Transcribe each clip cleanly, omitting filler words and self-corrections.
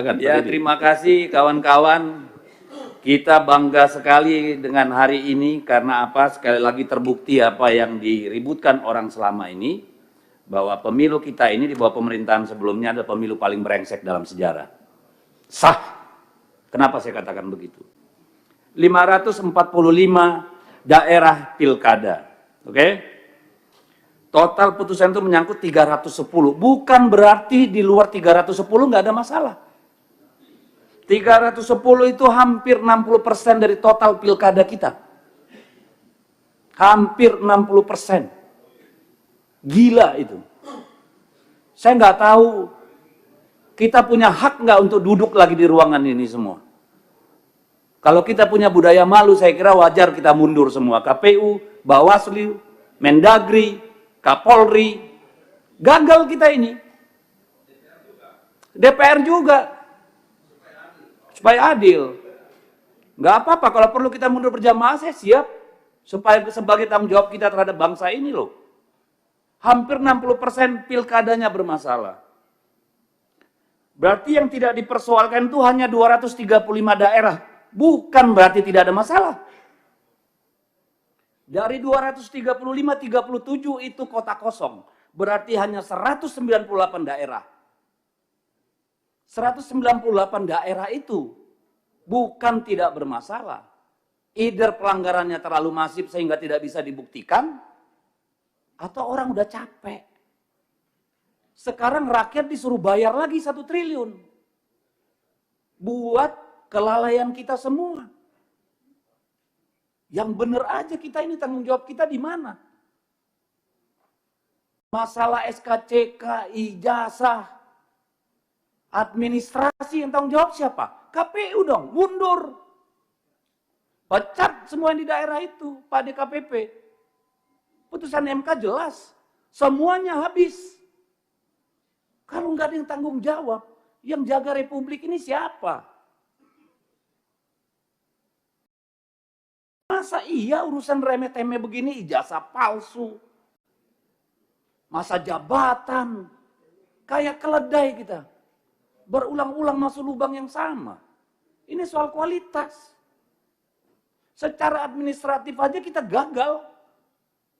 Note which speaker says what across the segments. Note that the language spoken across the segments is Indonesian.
Speaker 1: Ya, terima kasih kawan-kawan. Kita bangga sekali dengan hari ini karena apa? Sekali lagi terbukti apa yang diributkan orang selama ini, bahwa pemilu kita ini di bawah pemerintahan sebelumnya adalah pemilu paling brengsek dalam sejarah. Sah. Kenapa saya katakan begitu? 545 daerah pilkada. Oke? Total putusan itu menyangkut 310. Bukan berarti di luar 310 nggak ada masalah. 310 itu hampir 60% dari total pilkada kita. Hampir 60%. Gila itu. Saya nggak tahu kita punya hak nggak untuk duduk lagi di ruangan ini semua. Kalau kita punya budaya malu, saya kira wajar kita mundur semua. KPU, Bawaslu, Mendagri, Kapolri. Gagal kita ini. DPR juga. Supaya adil. Nggak apa-apa, kalau perlu kita mundur berjamaah, saya siap. Supaya sebagai tanggung jawab kita terhadap bangsa ini loh. Hampir 60% pilkadanya bermasalah. Berarti yang tidak dipersoalkan itu hanya 235 daerah. Bukan berarti tidak ada masalah. Dari 235, 37 itu kota kosong. Berarti hanya 198 daerah. 198 daerah itu bukan tidak bermasalah. Either pelanggarannya terlalu masif sehingga tidak bisa dibuktikan, atau orang udah capek. Sekarang rakyat disuruh bayar lagi 1 triliun. Buat kelalaian kita semua. Yang benar aja kita ini tanggung jawab kita di mana? Masalah SKCK, ijazah, administrasi yang tanggung jawab siapa? KPU dong, mundur. Pecat semua yang di daerah itu, Pak DKPP. Putusan MK jelas, semuanya habis. Kalau nggak ada yang tanggung jawab, yang jaga republik ini siapa? Masa iya urusan remeh-temeh begini, ijazah palsu, masa jabatan, kayak keledai kita. Berulang-ulang masuk lubang yang sama. Ini soal kualitas. Secara administratif aja kita gagal.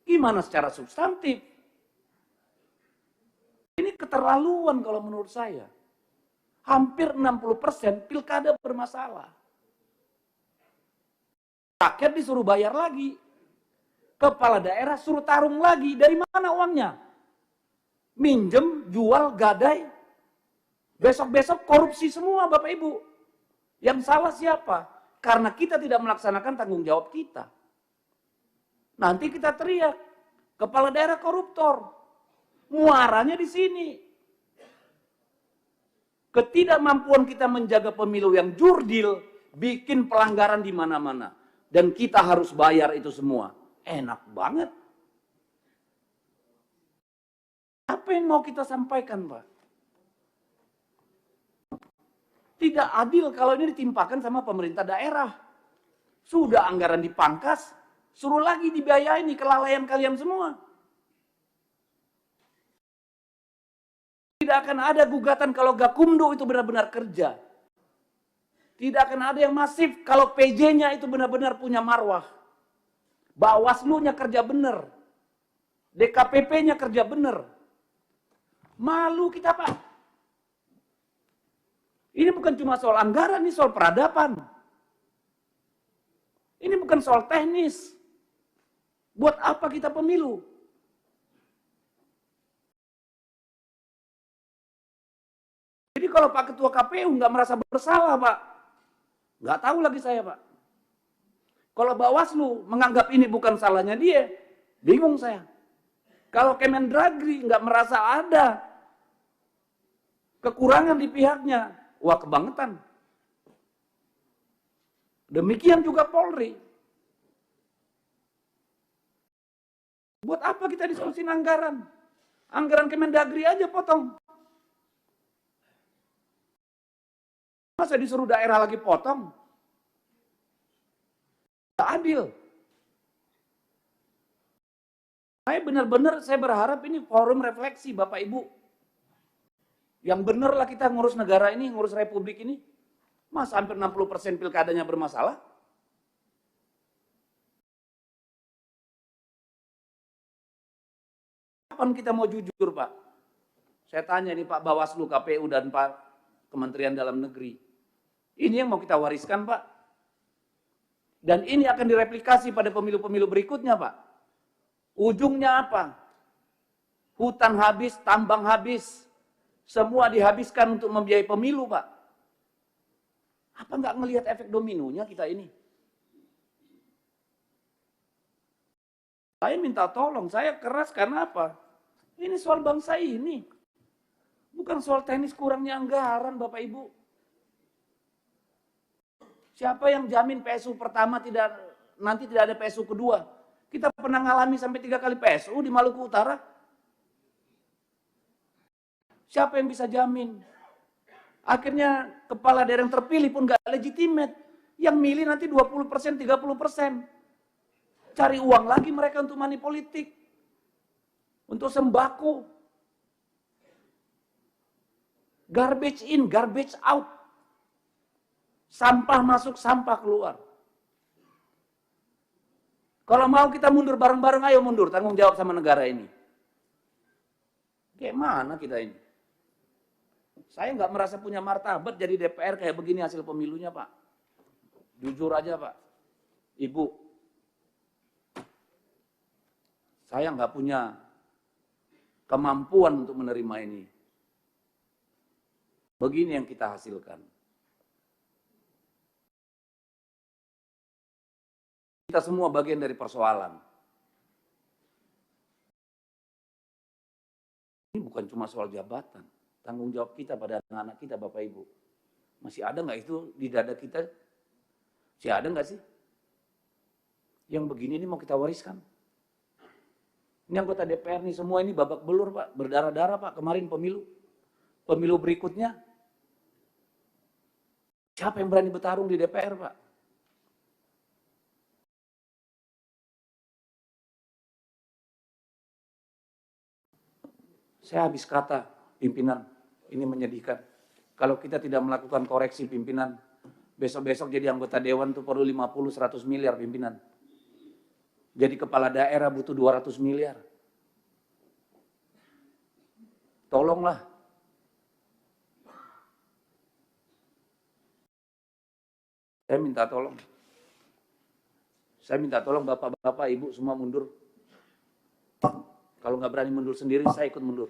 Speaker 1: Gimana secara substantif? Ini keterlaluan kalau menurut saya. Hampir 60% pilkada bermasalah. Rakyat disuruh bayar lagi. Kepala daerah suruh tarung lagi. Dari mana uangnya? Minjem, jual, gadai. Besok-besok korupsi semua Bapak Ibu. Yang salah siapa? Karena kita tidak melaksanakan tanggung jawab kita. Nanti kita teriak, kepala daerah koruptor. Muaranya di sini. Ketidakmampuan kita menjaga pemilu yang jurdil, bikin pelanggaran di mana-mana. Dan kita harus bayar itu semua. Enak banget. Apa yang mau kita sampaikan, Pak? Tidak adil kalau ini ditimpakan sama pemerintah daerah. Sudah anggaran dipangkas, suruh lagi dibiayain nih kelalaian kalian semua. Tidak akan ada gugatan kalau Gakumdu itu benar-benar kerja. Tidak akan ada yang masif kalau PJ-nya itu benar-benar punya marwah. Bawaslu-nya kerja benar. DKPP-nya kerja benar. Malu kita, Pak. Ini bukan cuma soal anggaran, ini soal peradaban. Ini bukan soal teknis. Buat apa kita pemilu? Jadi kalau Pak Ketua KPU nggak merasa bersalah, Pak, nggak tahu lagi saya, Pak. Kalau Bawaslu menganggap ini bukan salahnya dia, bingung saya. Kalau Kemendagri nggak merasa ada kekurangan di pihaknya, wah kebangetan. Demikian juga Polri. Buat apa kita diskusi anggaran? Anggaran Kemendagri aja potong. Masa disuruh daerah lagi potong? Tidak adil. Saya benar-benar saya berharap ini forum refleksi Bapak Ibu. Yang bener lah kita ngurus negara ini, ngurus republik ini. Mas hampir 60% pilkadanya bermasalah. Kapan kita mau jujur, Pak? Saya tanya nih Pak Bawaslu, KPU, dan Pak Kementerian Dalam Negeri. Ini yang mau kita wariskan, Pak. Dan ini akan direplikasi pada pemilu-pemilu berikutnya, Pak. Ujungnya apa? Hutan habis, tambang habis. Semua dihabiskan untuk membiayai pemilu, Pak. Apa nggak ngelihat efek dominonya kita ini? Saya minta tolong, saya keras karena apa? Ini soal bangsa ini. Bukan soal teknis kurangnya anggaran, Bapak Ibu. Siapa yang jamin PSU pertama nanti tidak ada PSU kedua? Kita pernah ngalami sampai 3 kali PSU di Maluku Utara. Siapa yang bisa jamin? Akhirnya kepala daerah yang terpilih pun gak legitimate. Yang milih nanti 20%, 30%. Cari uang lagi mereka untuk money politik. Untuk sembako. Garbage in, garbage out. Sampah masuk, sampah keluar. Kalau mau kita mundur bareng-bareng, ayo mundur. Tanggung jawab sama negara ini. Kayak mana kita ini? Saya nggak merasa punya martabat jadi DPR kayak begini hasil pemilunya, Pak. Jujur aja, Pak. Ibu, saya nggak punya kemampuan untuk menerima ini. Begini yang kita hasilkan. Kita semua bagian dari persoalan. Ini bukan cuma soal jabatan. Tanggung jawab kita pada anak-anak kita, Bapak Ibu. Masih ada nggak itu di dada kita? Masih ada nggak sih? Yang begini ini mau kita wariskan. Ini anggota DPR nih, semua ini babak belur, Pak. Berdarah-darah, Pak. Kemarin pemilu. Pemilu berikutnya. Siapa yang berani bertarung di DPR, Pak? Saya habis kata, pimpinan, ini menyedihkan. Kalau kita tidak melakukan koreksi pimpinan, besok-besok jadi anggota dewan tuh perlu 50-100 miliar pimpinan. Jadi kepala daerah butuh 200 miliar. Tolonglah. Saya minta tolong. Saya minta tolong bapak-bapak, ibu semua mundur. Kalau nggak berani mundur sendiri, saya ikut mundur.